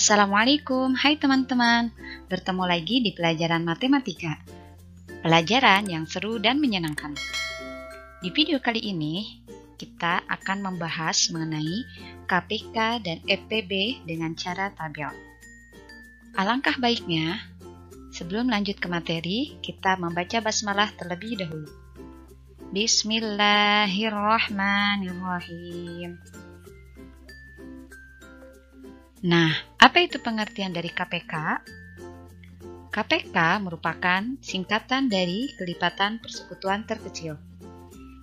Assalamualaikum, hai teman-teman. Bertemu lagi di pelajaran matematika. Pelajaran yang seru dan menyenangkan. Di video kali ini, kita akan membahas mengenai KPK dan EPB dengan cara tabel. Alangkah baiknya, sebelum lanjut ke materi, kita membaca basmalah terlebih dahulu. Bismillahirrahmanirrahim. Nah, apa itu pengertian dari KPK? KPK merupakan singkatan dari kelipatan persekutuan terkecil.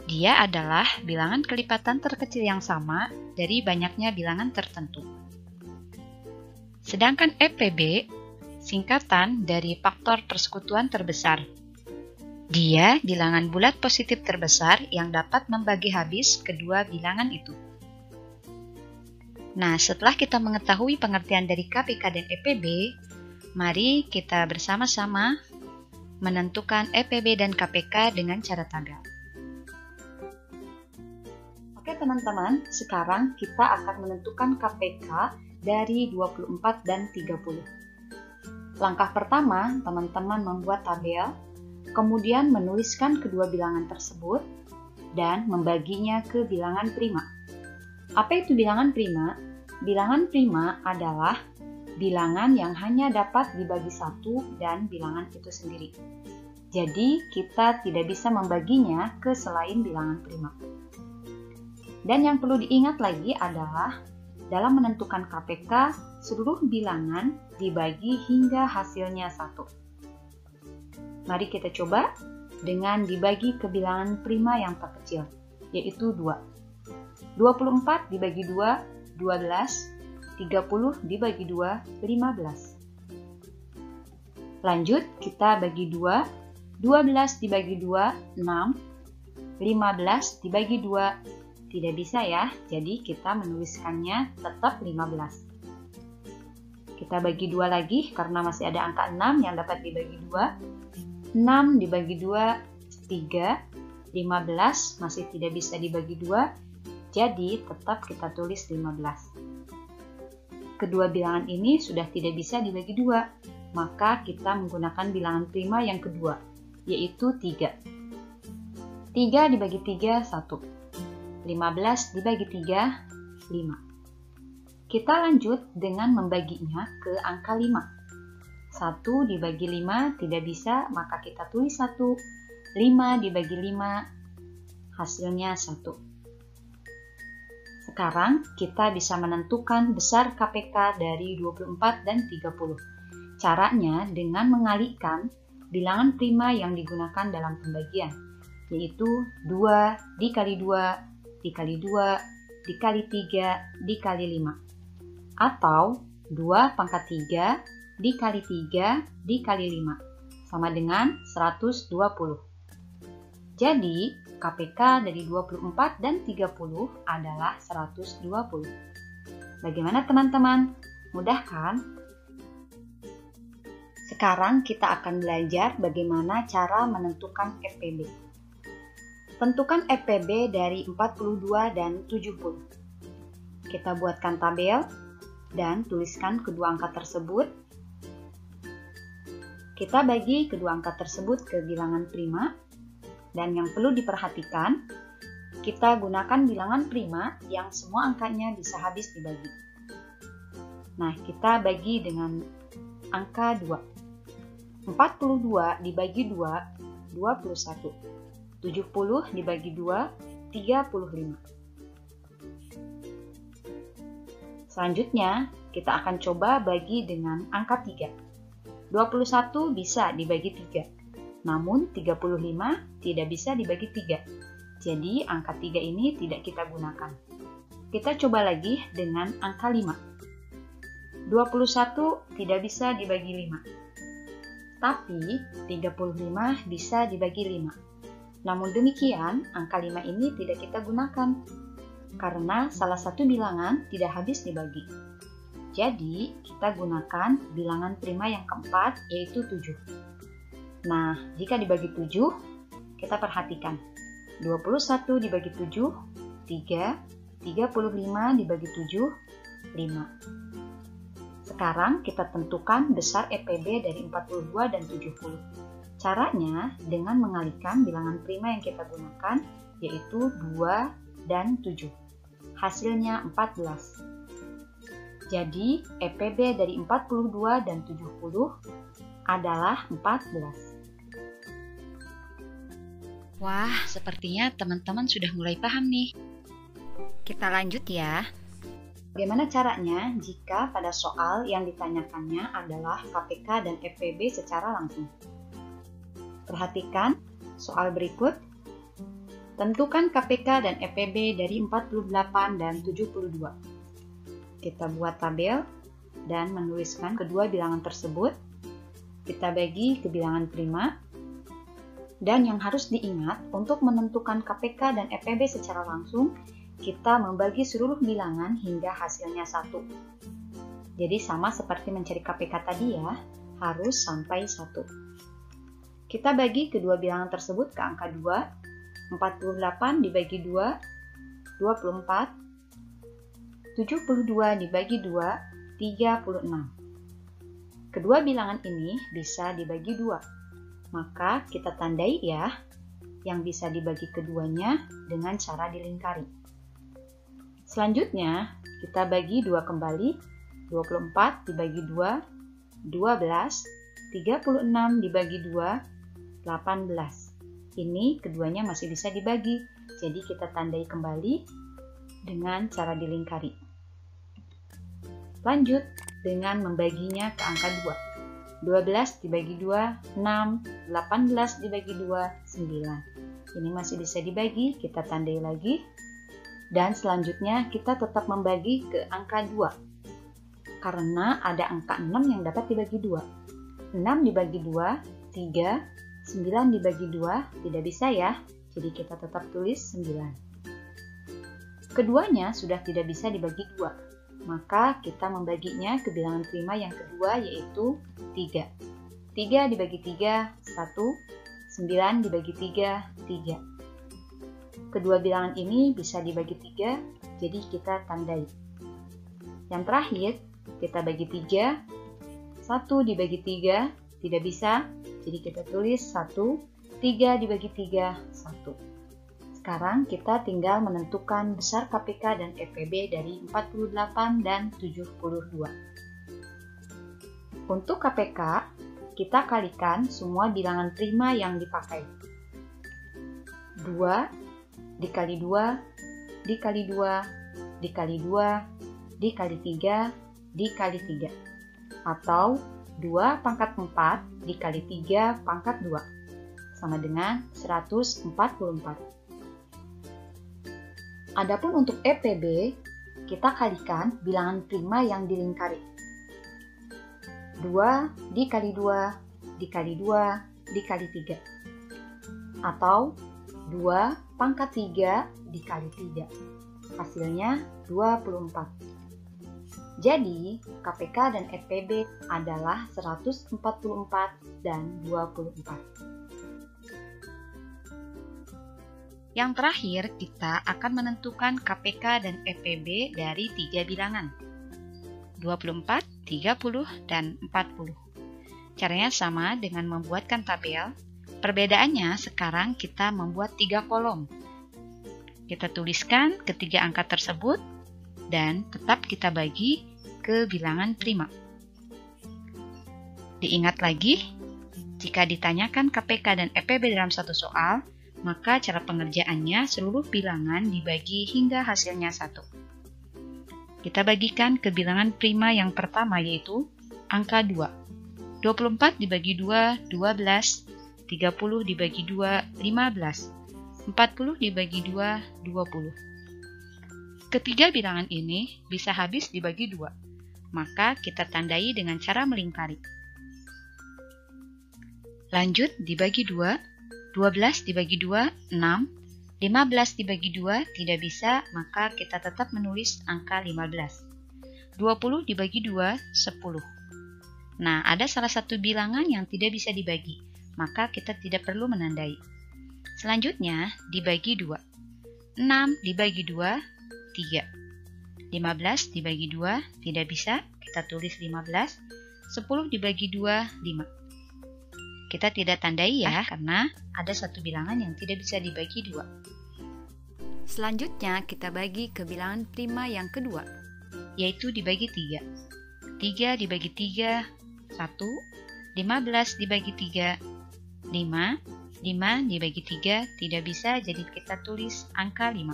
Dia adalah bilangan kelipatan terkecil yang sama dari banyaknya bilangan tertentu. Sedangkan EPB, singkatan dari faktor persekutuan terbesar. Dia bilangan bulat positif terbesar yang dapat membagi habis kedua bilangan itu. Nah, setelah kita mengetahui pengertian dari KPK dan EPB, mari kita bersama-sama menentukan EPB dan KPK dengan cara tabel. Oke teman-teman, sekarang kita akan menentukan KPK dari 24 dan 30. Langkah pertama, teman-teman membuat tabel, kemudian menuliskan kedua bilangan tersebut, dan membaginya ke bilangan prima. Apa itu bilangan prima? Bilangan prima adalah bilangan yang hanya dapat dibagi satu dan bilangan itu sendiri. Jadi, kita tidak bisa membaginya ke selain bilangan prima. Dan yang perlu diingat lagi adalah, dalam menentukan KPK, seluruh bilangan dibagi hingga hasilnya 1. Mari kita coba dengan dibagi ke bilangan prima yang terkecil, yaitu 2. 24 dibagi 2, 12, 30 dibagi 2, 15. Lanjut, kita bagi 2, 12 dibagi 2, 6, 15 dibagi 2, tidak bisa ya, jadi kita menuliskannya tetap 15. Kita bagi 2 lagi, karena masih ada angka 6 yang dapat dibagi 2, 6 dibagi 2, 3, 15 masih tidak bisa dibagi 2, jadi tetap kita tulis 15. Kedua bilangan ini sudah tidak bisa dibagi 2, maka kita menggunakan bilangan prima yang kedua, yaitu 3. 3 dibagi 3, 1. 15 dibagi 3, 5. Kita lanjut dengan membaginya ke angka 5. 1 dibagi 5 tidak bisa, maka kita tulis 1. 5 dibagi 5, hasilnya 1. Sekarang kita bisa menentukan besar KPK dari 24 dan 30. Caranya dengan mengalihkan bilangan prima yang digunakan dalam pembagian, yaitu 2 dikali 2 dikali 2 dikali 3 dikali 5. Atau 2 pangkat 3 dikali 3 dikali 5, sama dengan 120. Jadi, KPK dari 24 dan 30 adalah 120. Bagaimana teman-teman? Mudah kan? Sekarang kita akan belajar bagaimana cara menentukan EPB. Tentukan EPB dari 42 dan 70. Kita buatkan tabel dan tuliskan kedua angka tersebut. Kita bagi kedua angka tersebut ke bilangan prima. Dan yang perlu diperhatikan, kita gunakan bilangan prima yang semua angkanya bisa habis dibagi. Nah, kita bagi dengan angka 2. 42 dibagi 2, 21. 70 dibagi 2, 35. Selanjutnya, kita akan coba bagi dengan angka 3. 21 bisa dibagi 3. Namun 35 tidak bisa dibagi 3. Jadi angka 3 ini tidak kita gunakan. Kita coba lagi dengan angka 5. 21 tidak bisa dibagi 5. Tapi 35 bisa dibagi 5. Namun demikian, angka 5 ini tidak kita gunakan karena salah satu bilangan tidak habis dibagi. Jadi kita gunakan bilangan prima yang keempat, yaitu 7. Nah, jika dibagi 7, kita perhatikan. 21 dibagi 7, 3. 35 dibagi 7, 5. Sekarang kita tentukan besar EPB dari 42 dan 70. Caranya dengan mengalihkan bilangan prima yang kita gunakan, yaitu 2 dan 7. Hasilnya 14. Jadi EPB dari 42 dan 70 adalah 14. Wah, sepertinya teman-teman sudah mulai paham nih. Kita lanjut ya. Bagaimana caranya jika pada soal yang ditanyakannya adalah KPK dan EPB secara langsung? Perhatikan soal berikut. Tentukan KPK dan EPB dari 48 dan 72. Kita buat tabel dan menuliskan kedua bilangan tersebut. Kita bagi ke bilangan prima. Dan yang harus diingat, untuk menentukan KPK dan EPB secara langsung, kita membagi seluruh bilangan hingga hasilnya 1. Jadi sama seperti mencari KPK tadi ya, harus sampai 1. Kita bagi kedua bilangan tersebut ke angka 2, 48 dibagi 2, 24, 72 dibagi 2, 36. Kedua bilangan ini bisa dibagi 2, maka kita tandai ya, yang bisa dibagi keduanya dengan cara dilingkari. Selanjutnya, kita bagi 2 kembali, 24 dibagi 2, 12, 36 dibagi 2, 18. Ini keduanya masih bisa dibagi, jadi kita tandai kembali dengan cara dilingkari. Lanjut dengan membaginya ke angka 2. 12 dibagi 2, 6, 18 dibagi 2, 9. Ini masih bisa dibagi, kita tandai lagi. Dan selanjutnya kita tetap membagi ke angka 2. Karena ada angka 6 yang dapat dibagi 2. 6 dibagi 2, 3. 9 dibagi 2, tidak bisa ya. Jadi kita tetap tulis 9. Keduanya sudah tidak bisa dibagi 2. Maka kita membaginya ke bilangan prima yang kedua, yaitu 3. 3 dibagi 3, 1. 9 dibagi 3, 3. Kedua bilangan ini bisa dibagi 3, jadi kita tandai. Yang terakhir, kita bagi 3. 1 dibagi 3, tidak bisa, jadi kita tulis 1. 3 dibagi 3, 1. Sekarang kita tinggal menentukan besar KPK dan EPB dari 48 dan 72. Untuk KPK, kita kalikan semua bilangan prima yang dipakai. 2 dikali 2, dikali 2, dikali 2, dikali 3, dikali 3. Atau 2 pangkat 4 dikali 3 pangkat 2. Sama dengan 144. Adapun untuk EPB, kita kalikan bilangan prima yang dilingkari. 2 dikali 2, dikali 2, dikali 3. Atau 2 pangkat 3 dikali 3. Hasilnya 24. Jadi, KPK dan EPB adalah 144 dan 24. Yang terakhir, kita akan menentukan KPK dan EPB dari 3 bilangan. 24, 30, dan 40. Caranya sama dengan membuatkan tabel. Perbedaannya sekarang kita membuat 3 kolom. Kita tuliskan ketiga angka tersebut dan tetap kita bagi ke bilangan prima. Diingat lagi, jika ditanyakan KPK dan EPB dalam satu soal, maka cara pengerjaannya seluruh bilangan dibagi hingga hasilnya 1. Kita bagikan ke bilangan prima yang pertama, yaitu angka 2. 24 dibagi 2, 12. 30 dibagi 2, 15. 40 dibagi 2, 20. Ketiga bilangan ini bisa habis dibagi 2, maka kita tandai dengan cara melingkari. Lanjut dibagi 2, 12 dibagi 2, 6. 15 dibagi 2 tidak bisa, maka kita tetap menulis angka 15. 20 dibagi 2, 10. Nah, ada salah satu bilangan yang tidak bisa dibagi, maka kita tidak perlu menandai. Selanjutnya, dibagi 2. 6 dibagi 2, 3. 15 dibagi 2 tidak bisa, kita tulis 15. 10 dibagi 2, 5. Kita tidak tandai ya, karena ada satu bilangan yang tidak bisa dibagi 2. Selanjutnya kita bagi ke bilangan prima yang kedua, yaitu dibagi 3. 3 dibagi 3, 1. 15 dibagi 3, 5. 5 dibagi 3 tidak bisa, jadi kita tulis angka 5.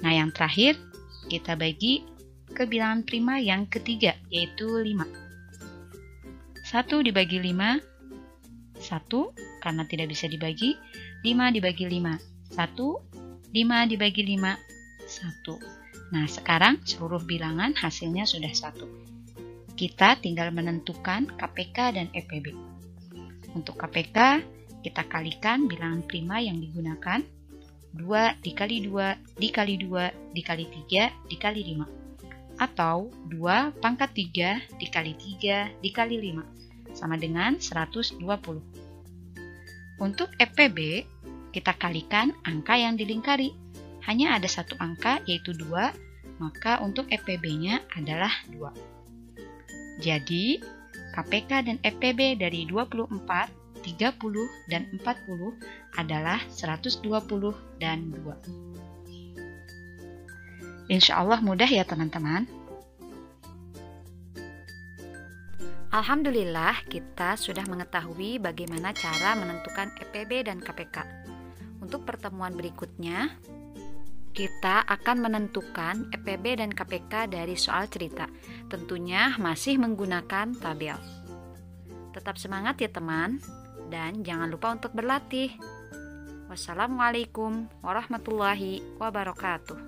Nah, yang terakhir kita bagi ke bilangan prima yang ketiga, yaitu 5. 1 dibagi 5, 1, karena tidak bisa dibagi. 5 dibagi 5, 1. 5 dibagi 5, 1. Nah, sekarang seluruh bilangan hasilnya sudah 1. Kita tinggal menentukan KPK dan EPB. Untuk KPK, kita kalikan bilangan prima yang digunakan. 2 dikali 2 dikali 2 dikali 3 dikali 5. Atau 2 pangkat 3 dikali 3 dikali 5 sama dengan 120. Untuk EPB, kita kalikan angka yang dilingkari. Hanya ada satu angka, yaitu 2, maka untuk EPB-nya adalah 2. Jadi, KPK dan EPB dari 24, 30, dan 40 adalah 120 dan 2. Insya Allah mudah ya teman-teman. Alhamdulillah kita sudah mengetahui bagaimana cara menentukan EPB dan KPK. Untuk pertemuan berikutnya, kita akan menentukan EPB dan KPK dari soal cerita. Tentunya masih menggunakan tabel. Tetap semangat ya teman, dan jangan lupa untuk berlatih. Wassalamualaikum warahmatullahi wabarakatuh.